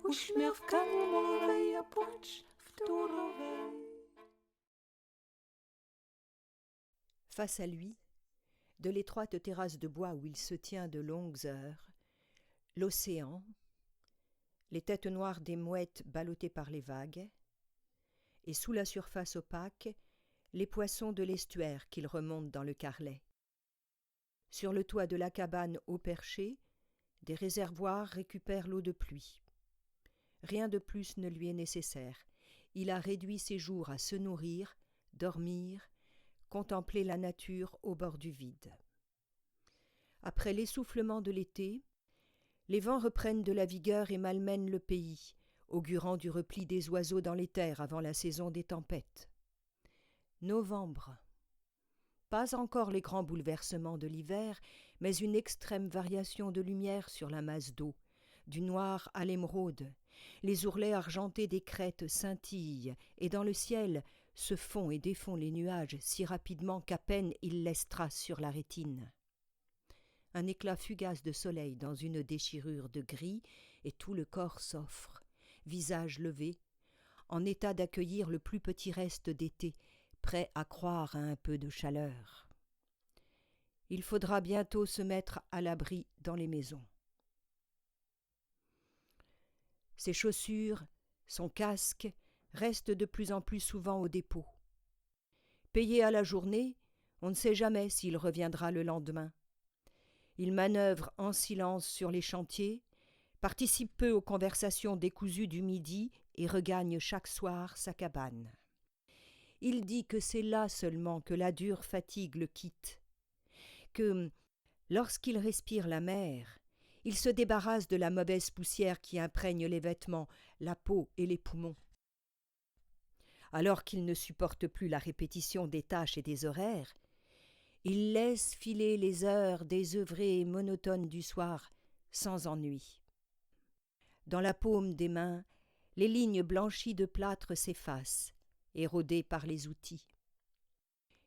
Uśmiech kamowej, a płacz wtórowej. Face à lui, de l'étroite terrasse de bois où il se tient de longues heures, l'océan, les têtes noires des mouettes ballottées par les vagues, et sous la surface opaque, les poissons de l'estuaire qu'il remonte dans le carlet. Sur le toit de la cabane haut perché, des réservoirs récupèrent l'eau de pluie. Rien de plus ne lui est nécessaire. Il a réduit ses jours à se nourrir, dormir, contempler la nature au bord du vide. Après l'essoufflement de l'été, les vents reprennent de la vigueur et malmènent le pays, augurant du repli des oiseaux dans les terres avant la saison des tempêtes. Novembre. Pas encore les grands bouleversements de l'hiver, mais une extrême variation de lumière sur la masse d'eau, du noir à l'émeraude. Les ourlets argentés des crêtes scintillent, et dans le ciel se font et défont les nuages si rapidement qu'à peine ils laissent trace sur la rétine. Un éclat fugace de soleil dans une déchirure de gris, et tout le corps s'offre, visage levé, en état d'accueillir le plus petit reste d'été, prêt à croire à un peu de chaleur. Il faudra bientôt se mettre à l'abri dans les maisons. Ses chaussures, son casque restent de plus en plus souvent au dépôt. Payé à la journée, on ne sait jamais s'il reviendra le lendemain. Il manœuvre en silence sur les chantiers, participe peu aux conversations décousues du midi et regagne chaque soir sa cabane. Il dit que c'est là seulement que la dure fatigue le quitte, que, lorsqu'il respire la mer, il se débarrasse de la mauvaise poussière qui imprègne les vêtements, la peau et les poumons. Alors qu'il ne supporte plus la répétition des tâches et des horaires, il laisse filer les heures désœuvrées et monotones du soir sans ennui. Dans la paume des mains, les lignes blanchies de plâtre s'effacent, érodé par les outils.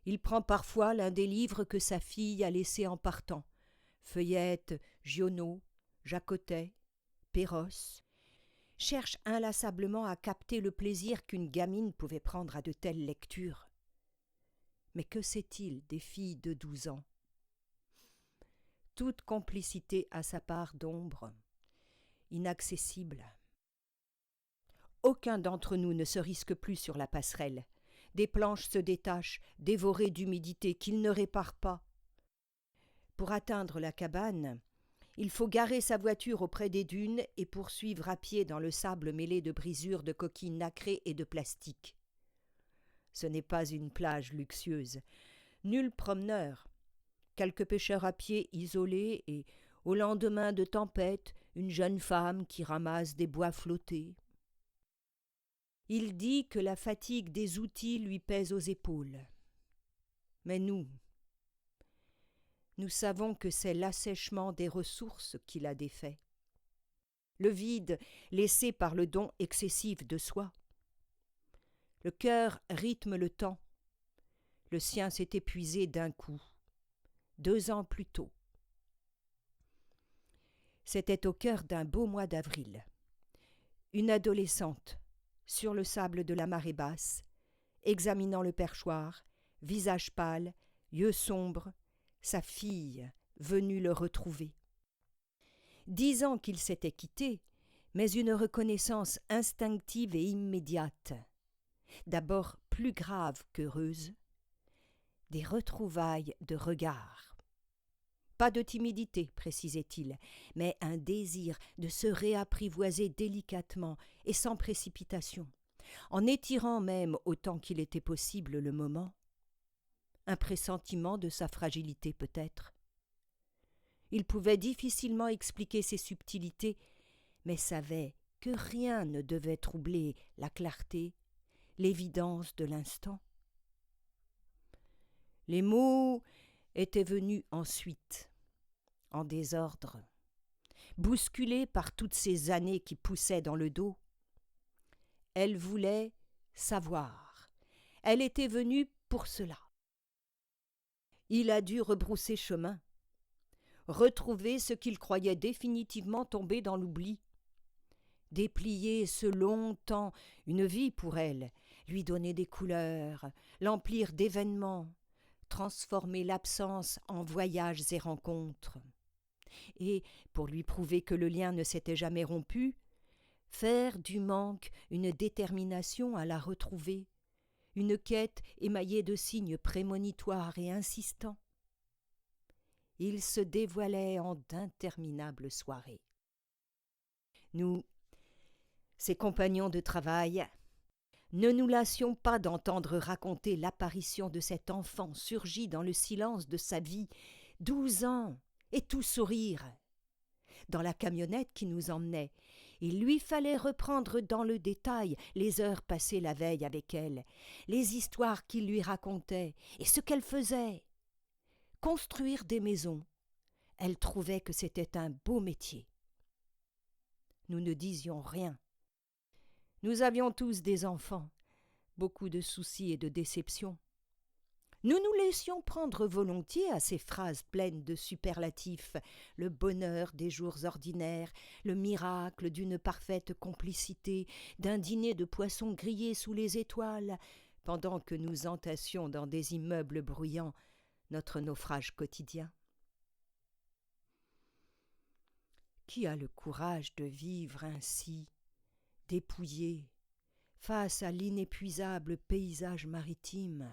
Il prend parfois l'un des livres que sa fille a laissés en partant, feuillette Giono, Jacotet, Perros, cherche inlassablement à capter le plaisir qu'une gamine pouvait prendre à de telles lectures. Mais que sait-il des filles de 12 ans ? Toute complicité a sa part d'ombre, inaccessible. Aucun d'entre nous ne se risque plus sur la passerelle. Des planches se détachent, dévorées d'humidité qu'ils ne réparent pas. Pour atteindre la cabane, il faut garer sa voiture auprès des dunes et poursuivre à pied dans le sable mêlé de brisures de coquilles nacrées et de plastique. Ce n'est pas une plage luxueuse. Nul promeneur. Quelques pêcheurs à pied isolés et, au lendemain de tempête, une jeune femme qui ramasse des bois flottés. Il dit que la fatigue des outils lui pèse aux épaules. Mais nous savons que c'est l'assèchement des ressources qui l'a défait. Le vide laissé par le don excessif de soi. Le cœur rythme le temps. Le sien s'est épuisé d'un coup, 2 ans plus tôt. C'était au cœur d'un beau mois d'avril. Une adolescente, sur le sable de la marée basse, examinant le perchoir, visage pâle, yeux sombres, sa fille venue le retrouver. 10 ans qu'ils s'étaient quittés, mais une reconnaissance instinctive et immédiate. D'abord plus grave qu'heureuse, des retrouvailles de regard. Pas de timidité, précisait-il, mais un désir de se réapprivoiser délicatement et sans précipitation, en étirant même autant qu'il était possible le moment. Un pressentiment de sa fragilité peut-être. Il pouvait difficilement expliquer ses subtilités, mais savait que rien ne devait troubler la clarté, l'évidence de l'instant. Les mots étaient venus ensuite, en désordre, bousculés par toutes ces années qui poussaient dans le dos. Elle voulait savoir. Elle était venue pour cela. Il a dû rebrousser chemin, retrouver ce qu'il croyait définitivement tombé dans l'oubli, déplier ce long temps, une vie pour elle, lui donner des couleurs, l'emplir d'événements, transformer l'absence en voyages et rencontres. Et, pour lui prouver que le lien ne s'était jamais rompu, faire du manque une détermination à la retrouver, une quête émaillée de signes prémonitoires et insistants. Il se dévoilait en d'interminables soirées. Nous, ses compagnons de travail, ne nous lassions pas d'entendre raconter l'apparition de cet enfant surgi dans le silence de sa vie, 12 ans, et tout sourire. Dans la camionnette qui nous emmenait, il lui fallait reprendre dans le détail les heures passées la veille avec elle, les histoires qu'il lui racontait et ce qu'elle faisait. Construire des maisons, elle trouvait que c'était un beau métier. Nous ne disions rien. Nous avions tous des enfants, beaucoup de soucis et de déceptions. Nous nous laissions prendre volontiers à ces phrases pleines de superlatifs, le bonheur des jours ordinaires, le miracle d'une parfaite complicité, d'un dîner de poissons grillés sous les étoiles, pendant que nous entassions dans des immeubles bruyants notre naufrage quotidien. Qui a le courage de vivre ainsi, dépouillé, face à l'inépuisable paysage maritime?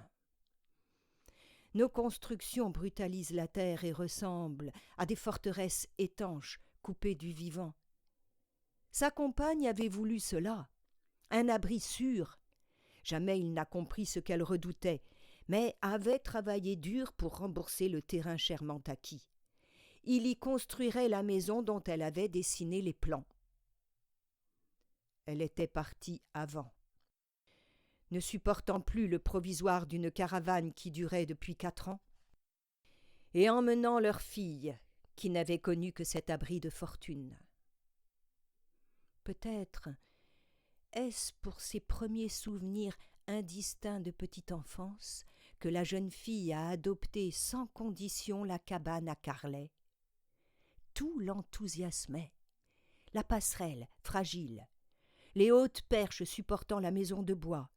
Nos constructions brutalisent la terre et ressemblent à des forteresses étanches coupées du vivant. Sa compagne avait voulu cela, un abri sûr. Jamais il n'a compris ce qu'elle redoutait, mais avait travaillé dur pour rembourser le terrain chèrement acquis. Il y construirait la maison dont elle avait dessiné les plans. Elle était partie avant. Ne supportant plus le provisoire d'une caravane qui durait depuis 4 ans, et emmenant leur fille, qui n'avait connu que cet abri de fortune. Peut-être est-ce pour ses premiers souvenirs indistincts de petite enfance que la jeune fille a adopté sans condition la cabane à carrelets. Tout l'enthousiasmait. La passerelle, fragile, les hautes perches supportant la maison de bois,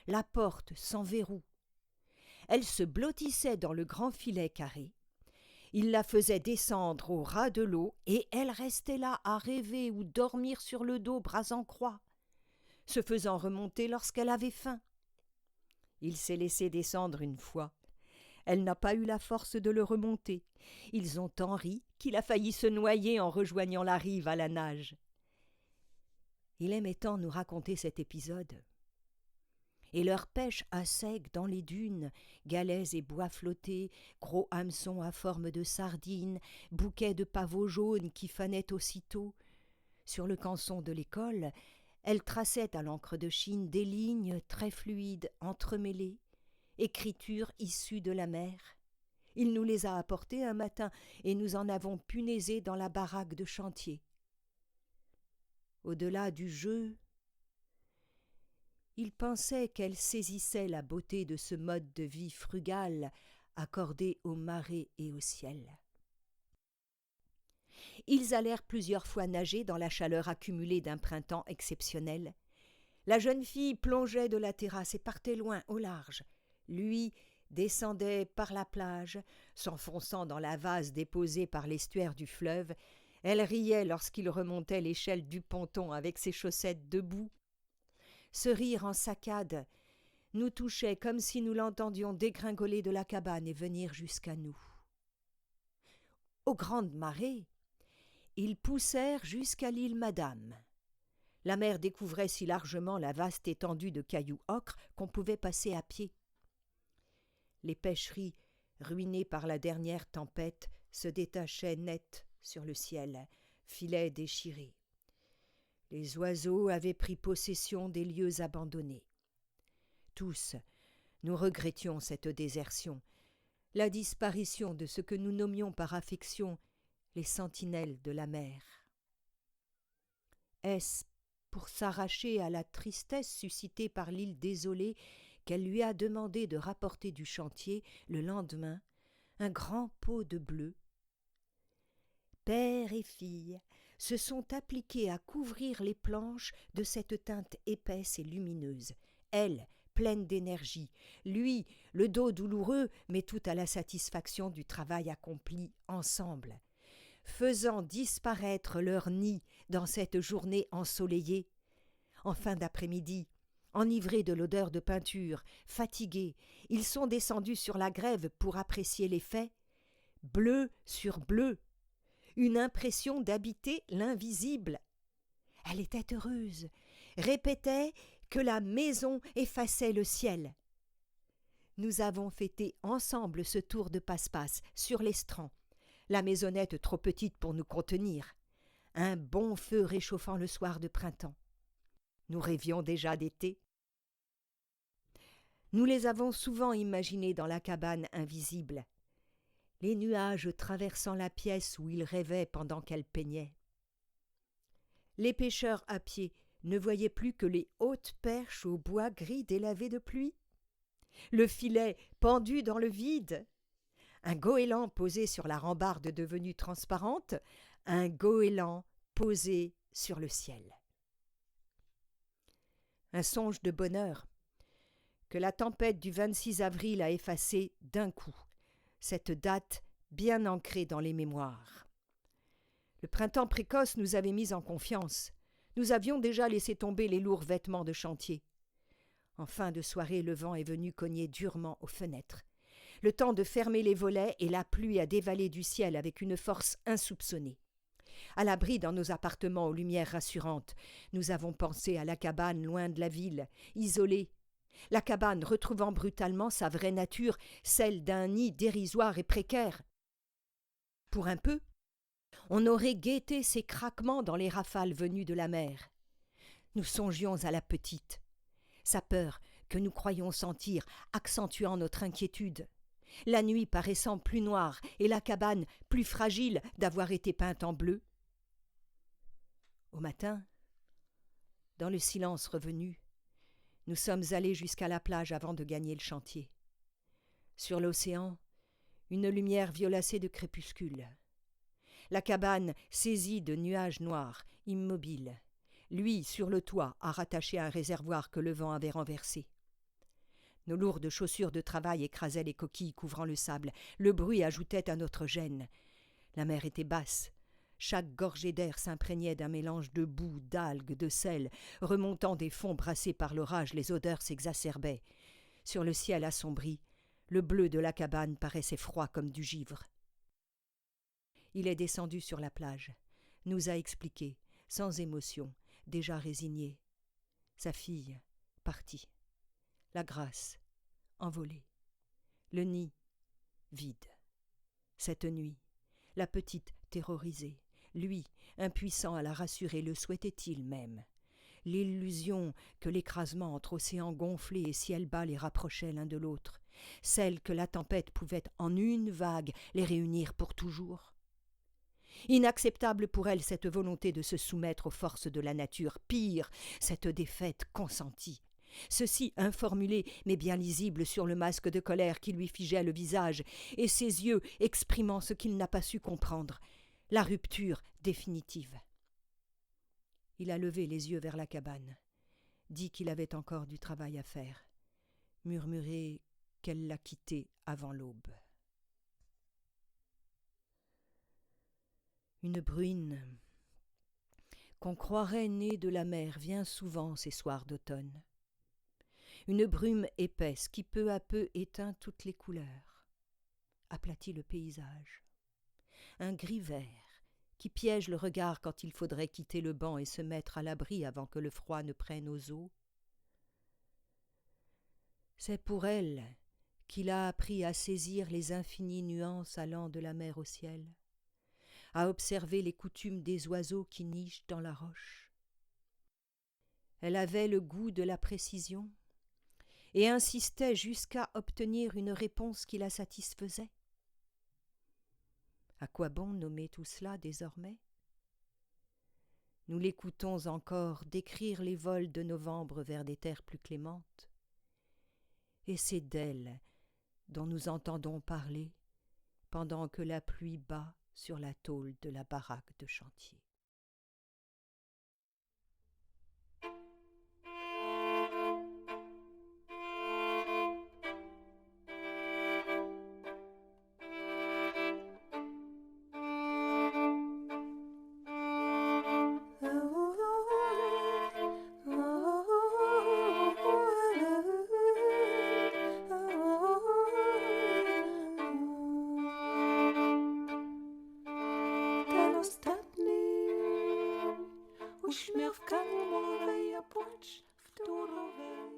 la porte sans verrou. Elle se blottissait dans le grand filet carré. Il la faisait descendre au ras de l'eau et elle restait là à rêver ou dormir sur le dos bras en croix, se faisant remonter lorsqu'elle avait faim. Il s'est laissé descendre une fois. Elle n'a pas eu la force de le remonter. Ils ont tant ri qu'il a failli se noyer en rejoignant la rive à la nage. Il aimait tant nous raconter cet épisode. Et leur pêche à sec dans les dunes, galets et bois flottés, gros hameçons à forme de sardines, bouquets de pavots jaunes qui fanaient aussitôt. Sur le canson de l'école, elle traçait à l'encre de Chine des lignes très fluides, entremêlées, écritures issues de la mer. Il nous les a apportées un matin et nous en avons punaisé dans la baraque de chantier. Au-delà du jeu, il pensait qu'elle saisissait la beauté de ce mode de vie frugal accordé aux marées et au ciel. Ils allèrent plusieurs fois nager dans la chaleur accumulée d'un printemps exceptionnel. La jeune fille plongeait de la terrasse et partait loin, au large. Lui descendait par la plage, s'enfonçant dans la vase déposée par l'estuaire du fleuve. Elle riait lorsqu'il remontait l'échelle du ponton avec ses chaussettes debout. Ce rire en saccade nous touchait comme si nous l'entendions dégringoler de la cabane et venir jusqu'à nous. Aux grandes marées, ils poussèrent jusqu'à l'île Madame. La mer découvrait si largement la vaste étendue de cailloux ocre qu'on pouvait passer à pied. Les pêcheries, ruinées par la dernière tempête, se détachaient nettes sur le ciel, filets déchirés. Les oiseaux avaient pris possession des lieux abandonnés. Tous, nous regrettions cette désertion, la disparition de ce que nous nommions par affection les sentinelles de la mer. Est-ce pour s'arracher à la tristesse suscitée par l'île désolée qu'elle lui a demandé de rapporter du chantier, le lendemain, un grand pot de bleu? Père et fille se sont appliqués à couvrir les planches de cette teinte épaisse et lumineuse. Elle, pleine d'énergie, lui, le dos douloureux, mais tout à la satisfaction du travail accompli ensemble, faisant disparaître leur nid dans cette journée ensoleillée. En fin d'après-midi, enivrés de l'odeur de peinture, fatigués, ils sont descendus sur la grève pour apprécier l'effet. Bleu sur bleu, une impression d'habiter l'invisible. Elle était heureuse, répétait que la maison effaçait le ciel. Nous avons fêté ensemble ce tour de passe-passe sur l'estran, la maisonnette trop petite pour nous contenir, un bon feu réchauffant le soir de printemps. Nous rêvions déjà d'été. Nous les avons souvent imaginés dans la cabane invisible, les nuages traversant la pièce où ils rêvaient pendant qu'elle peignait. Les pêcheurs à pied ne voyaient plus que les hautes perches au bois gris délavé de pluie, le filet pendu dans le vide, un goéland posé sur la rambarde devenue transparente, un goéland posé sur le ciel. Un songe de bonheur que la tempête du 26 avril a effacé d'un coup, cette date bien ancrée dans les mémoires. Le printemps précoce nous avait mis en confiance. Nous avions déjà laissé tomber les lourds vêtements de chantier. En fin de soirée, le vent est venu cogner durement aux fenêtres. Le temps de fermer les volets et la pluie a dévalé du ciel avec une force insoupçonnée. À l'abri dans nos appartements aux lumières rassurantes, nous avons pensé à la cabane loin de la ville, isolée. La cabane retrouvant brutalement sa vraie nature, celle d'un nid dérisoire et précaire. Pour un peu, on aurait guetté ses craquements dans les rafales venues de la mer. Nous songions à la petite, sa peur que nous croyions sentir accentuant notre inquiétude, la nuit paraissant plus noire et la cabane plus fragile d'avoir été peinte en bleu. Au matin, dans le silence revenu, nous sommes allés jusqu'à la plage avant de gagner le chantier. Sur l'océan, une lumière violacée de crépuscule. La cabane saisie de nuages noirs, immobile. Lui, sur le toit, à rattacher à un réservoir que le vent avait renversé. Nos lourdes chaussures de travail écrasaient les coquilles couvrant le sable. Le bruit ajoutait à notre gêne. La mer était basse. Chaque gorgée d'air s'imprégnait d'un mélange de boue, d'algues, de sel. Remontant des fonds brassés par l'orage, les odeurs s'exacerbaient. Sur le ciel assombri, le bleu de la cabane paraissait froid comme du givre. Il est descendu sur la plage, nous a expliqué, sans émotion, déjà résigné. Sa fille, partie. La grâce, envolée. Le nid, vide. Cette nuit, la petite terrorisée. Lui, impuissant à la rassurer, le souhaitait-il même. L'illusion que l'écrasement entre océans gonflés et ciel bas les rapprochait l'un de l'autre, celle que la tempête pouvait en une vague les réunir pour toujours. Inacceptable pour elle cette volonté de se soumettre aux forces de la nature, pire, cette défaite consentie. Ceci informulé mais bien lisible sur le masque de colère qui lui figeait le visage, et ses yeux exprimant ce qu'il n'a pas su comprendre, la rupture définitive. Il a levé les yeux vers la cabane, dit qu'il avait encore du travail à faire, murmuré qu'elle l'a quitté avant l'aube. Une bruine qu'on croirait née de la mer vient souvent ces soirs d'automne. Une brume épaisse qui peu à peu éteint toutes les couleurs, aplatit le paysage. Un gris vert qui piège le regard quand il faudrait quitter le banc et se mettre à l'abri avant que le froid ne prenne aux os. C'est pour elle qu'il a appris à saisir les infinies nuances allant de la mer au ciel, à observer les coutumes des oiseaux qui nichent dans la roche. Elle avait le goût de la précision et insistait jusqu'à obtenir une réponse qui la satisfaisait. À quoi bon nommer tout cela désormais ? Nous l'écoutons encore décrire les vols de novembre vers des terres plus clémentes. Et c'est d'elle dont nous entendons parler pendant que la pluie bat sur la tôle de la baraque de chantier. w turowej.